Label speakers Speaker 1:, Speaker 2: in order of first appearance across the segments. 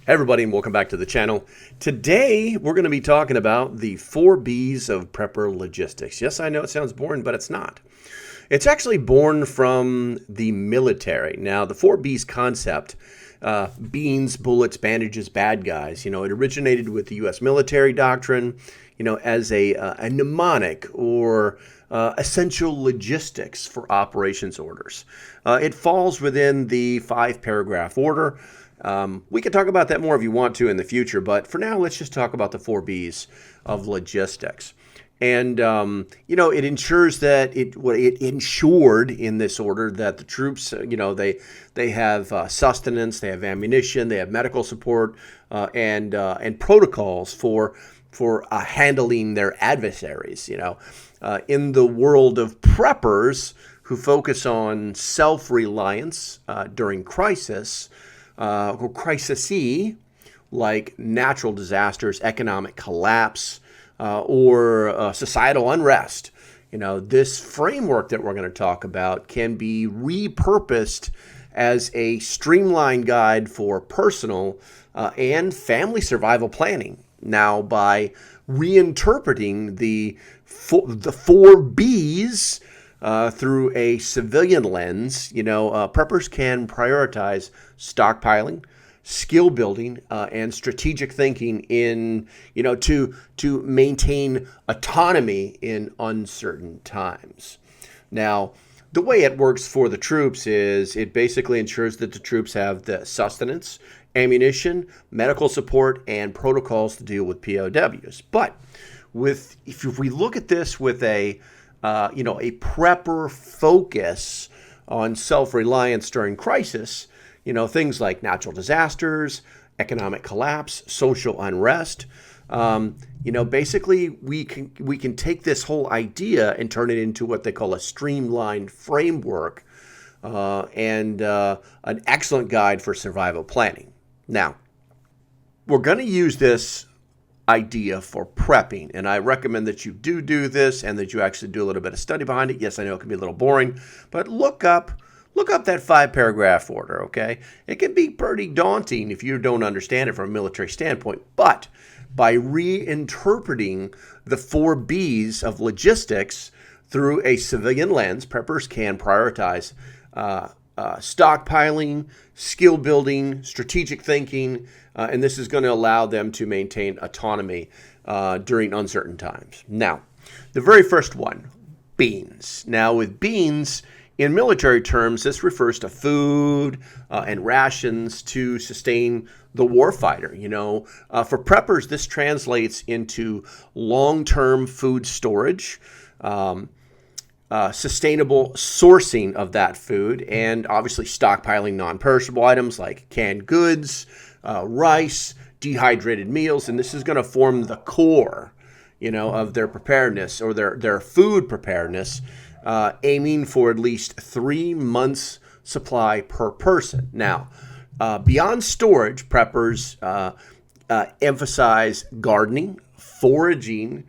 Speaker 1: Hey everybody, and welcome back to the channel. Today we're going to be talking about the 4 B's of prepper logistics. Yes, I know it sounds boring, but it's not. It's actually born from the military. Now, the 4 B's concept, beans, bullets, bandages, bad guys, it originated with the U.S. military doctrine, as a mnemonic or essential logistics for operations orders. It falls within the 5-paragraph order. We can talk about that more if you want to in the future, but for now, let's just talk about the 4 B's of logistics. And, it ensures that it ensured in this order that the troops, they have sustenance, they have ammunition, they have medical support, and protocols for handling their adversaries. In the world of preppers who focus on self-reliance during crisis, or crises like natural disasters, economic collapse, or societal unrest. This framework that we're going to talk about can be repurposed as a streamlined guide for personal and family survival planning. Now, by reinterpreting the 4 B's through a civilian lens, preppers can prioritize stockpiling, skill building, and strategic thinking to maintain autonomy in uncertain times. Now, the way it works for the troops is it basically ensures that the troops have the sustenance, ammunition, medical support, and protocols to deal with POWs. But if we look at this with a prepper focus on self-reliance during crisis, things like natural disasters, economic collapse, social unrest. Basically we can take this whole idea and turn it into what they call a streamlined framework and an excellent guide for survival planning. Now, we're going to use this idea for prepping, and I recommend that you do this and that you actually do a little bit of study behind it. Yes, I know it can be a little boring, but look up that 5-paragraph order, okay? It can be pretty daunting if you don't understand it from a military standpoint, but by reinterpreting the 4 B's of logistics through a civilian lens, preppers can prioritize stockpiling, skill building, strategic thinking, and this is going to allow them to maintain autonomy during uncertain times. Now, the very first one, beans. Now, with beans, in military terms, this refers to food and rations to sustain the warfighter. For preppers, this translates into long-term food storage, sustainable sourcing of that food, and obviously stockpiling non-perishable items like canned goods, rice, dehydrated meals, and this is going to form the core, of their preparedness or their food preparedness, aiming for at least 3 months supply per person. Now, beyond storage, preppers emphasize gardening, foraging,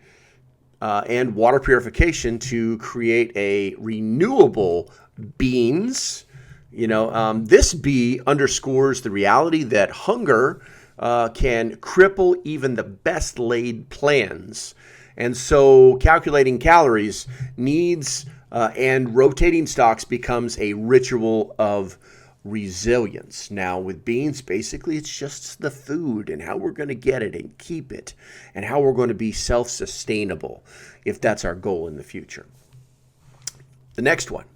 Speaker 1: and water purification to create a renewable beans. This B underscores the reality that hunger can cripple even the best laid plans. And so calculating calories, needs, and rotating stocks becomes a ritual of resilience. Now, with beans, basically, it's just the food and how we're going to get it and keep it and how we're going to be self-sustainable if that's our goal in the future. The next one,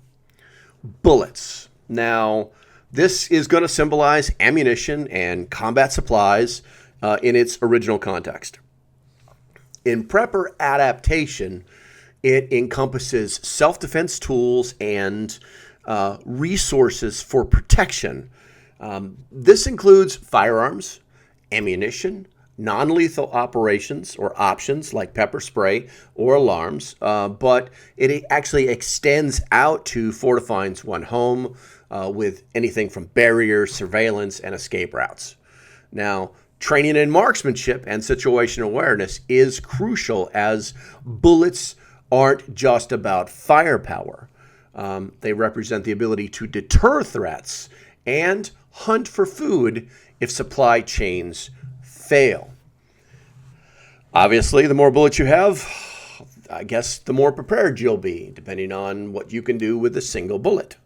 Speaker 1: bullets. Now, this is going to symbolize ammunition and combat supplies in its original context. In prepper adaptation, it encompasses self-defense tools and resources for protection. This includes firearms, ammunition, non-lethal operations or options like pepper spray or alarms, but it actually extends out to fortifying one's home with anything from barriers, surveillance, and escape routes. Now, training in marksmanship and situational awareness is crucial, as bullets aren't just about firepower. They represent the ability to deter threats and hunt for food if supply chains fail. Obviously, the more bullets you have, I guess the more prepared you'll be, depending on what you can do with a single bullet.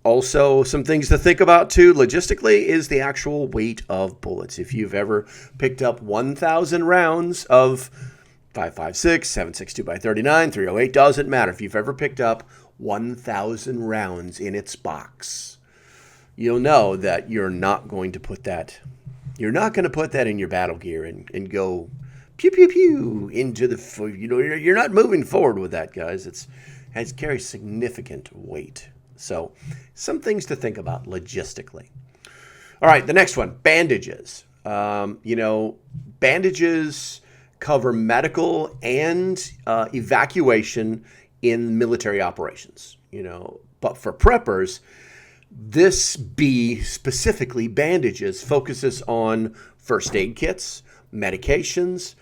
Speaker 1: Also, some things to think about too, logistically, is the actual weight of bullets. If you've ever picked up 1,000 rounds of 5.56, 7.62 by 39, 308, doesn't matter. If you've ever picked up 1,000 rounds in its box, you'll know that you're not going to put that in your battle gear and go pew pew pew into the, you're not moving forward with that, guys. It carries significant weight. So some things to think about logistically. All right, the next one, bandages. Bandages cover medical and evacuation in military operations, but for preppers, this B, specifically bandages, focuses on first aid kits, medications,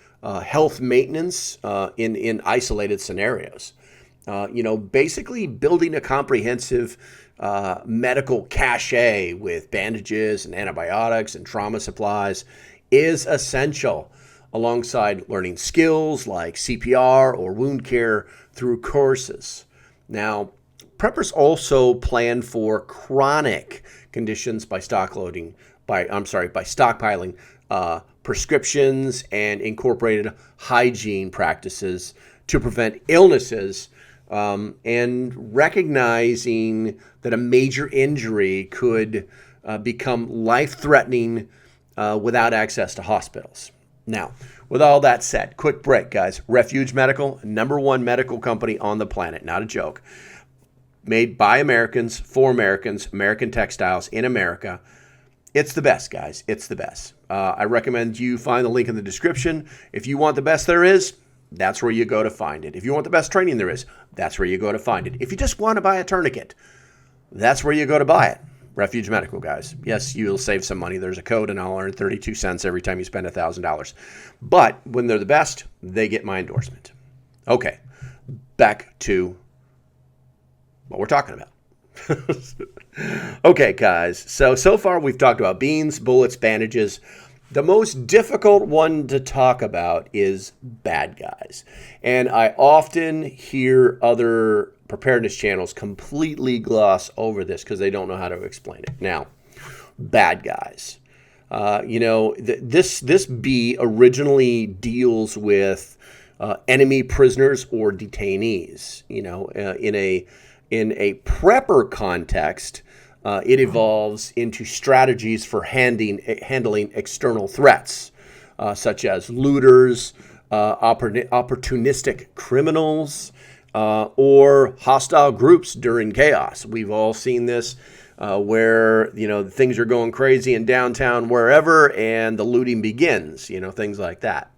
Speaker 1: health maintenance in isolated scenarios. Basically building a comprehensive medical cache with bandages and antibiotics and trauma supplies is essential, alongside learning skills like CPR or wound care through courses. Now, preppers also plan for chronic conditions by stockpiling prescriptions and incorporated hygiene practices to prevent illnesses, and recognizing that a major injury could become life-threatening without access to hospitals. Now, with all that said, quick break, guys. Refuge Medical, #1 medical company on the planet, not a joke. Made by Americans, for Americans, American textiles in America. It's the best, guys. It's the best. I recommend you find the link in the description. If you want the best there is, that's where you go to find it. If you want the best training there is, that's where you go to find it. If you just want to buy a tourniquet, that's where you go to buy it. Refuge Medical, guys. Yes, you'll save some money. There's a code, and I'll earn 32 cents every time you spend $1,000. But when they're the best, they get my endorsement. Okay, back to what we're talking about. Okay, guys. So far we've talked about beans, bullets, bandages. The most difficult one to talk about is bad guys. And I often hear other preparedness channels completely gloss over this because they don't know how to explain it. Now, bad guys. This B originally deals with enemy prisoners or detainees. In a prepper context, it evolves into strategies for handling external threats, such as looters, opportunistic criminals, or hostile groups during chaos. We've all seen this where, things are going crazy in downtown, wherever, and the looting begins, things like that.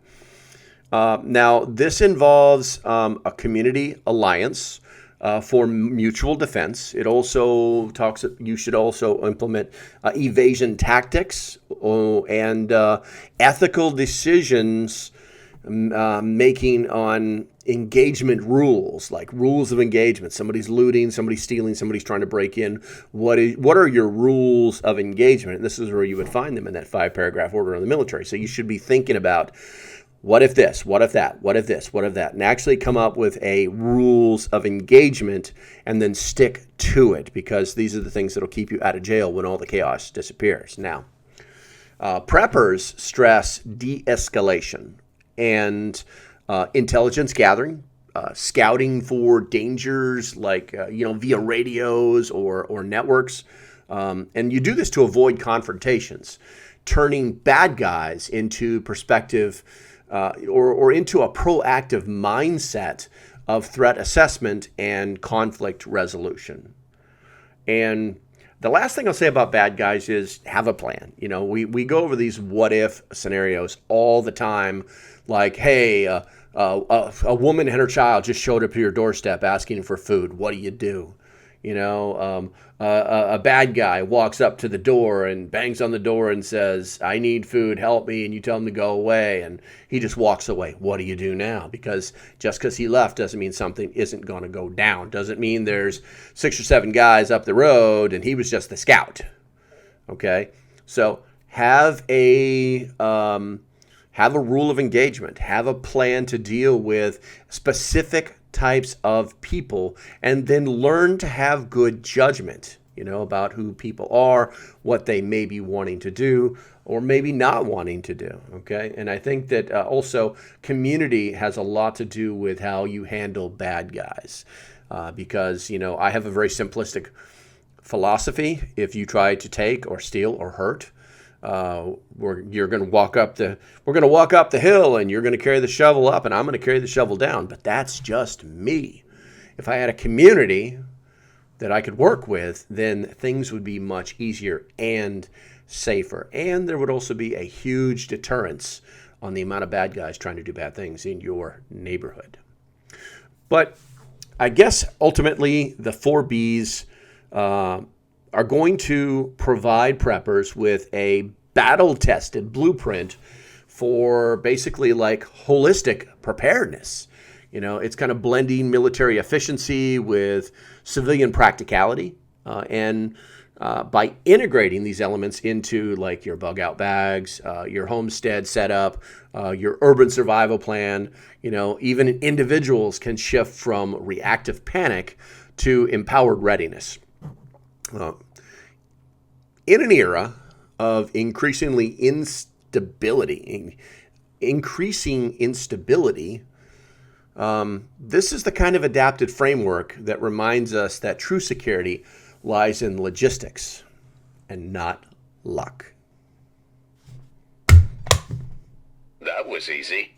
Speaker 1: Now, this involves a community alliance for mutual defense. It also talks that you should also implement evasion tactics and ethical decisions making on engagement rules, like rules of engagement. Somebody's looting, somebody's stealing, somebody's trying to break in. What are your rules of engagement? And this is where you would find them in that 5-paragraph order on the military. So you should be thinking about, what if this? What if that? What if this? What if that? And actually come up with a rules of engagement and then stick to it, because these are the things that will keep you out of jail when all the chaos disappears. Now, preppers stress de-escalation and intelligence gathering, scouting for dangers like via radios or networks, and you do this to avoid confrontations, turning bad guys into perspective. Or into a proactive mindset of threat assessment and conflict resolution. And the last thing I'll say about bad guys is have a plan. We go over these what-if scenarios all the time, like, hey, a woman and her child just showed up to your doorstep asking for food. What do you do? A bad guy walks up to the door and bangs on the door and says, I need food, help me, and you tell him to go away, and he just walks away. What do you do now? Because just because he left doesn't mean something isn't going to go down. Doesn't mean there's 6 or 7 guys up the road and he was just the scout. Okay? So have a rule of engagement, have a plan to deal with specific types of people, and then learn to have good judgment, about who people are, what they may be wanting to do or maybe not wanting to do. Okay. And I think that also community has a lot to do with how you handle bad guys. Because, I have a very simplistic philosophy. If you try to take or steal or hurt, we're going to walk up the hill and you're going to carry the shovel up and I'm going to carry the shovel down. But that's just me. If I had a community that I could work with, then things would be much easier and safer. And there would also be a huge deterrence on the amount of bad guys trying to do bad things in your neighborhood. But I guess ultimately the 4Bs are going to provide preppers with a battle-tested blueprint for basically like holistic preparedness. It's kind of blending military efficiency with civilian practicality. And by integrating these elements into like your bug out bags, your homestead setup, your urban survival plan, even individuals can shift from reactive panic to empowered readiness. In an era of increasing instability, this is the kind of adapted framework that reminds us that true security lies in logistics and not luck.
Speaker 2: That was easy.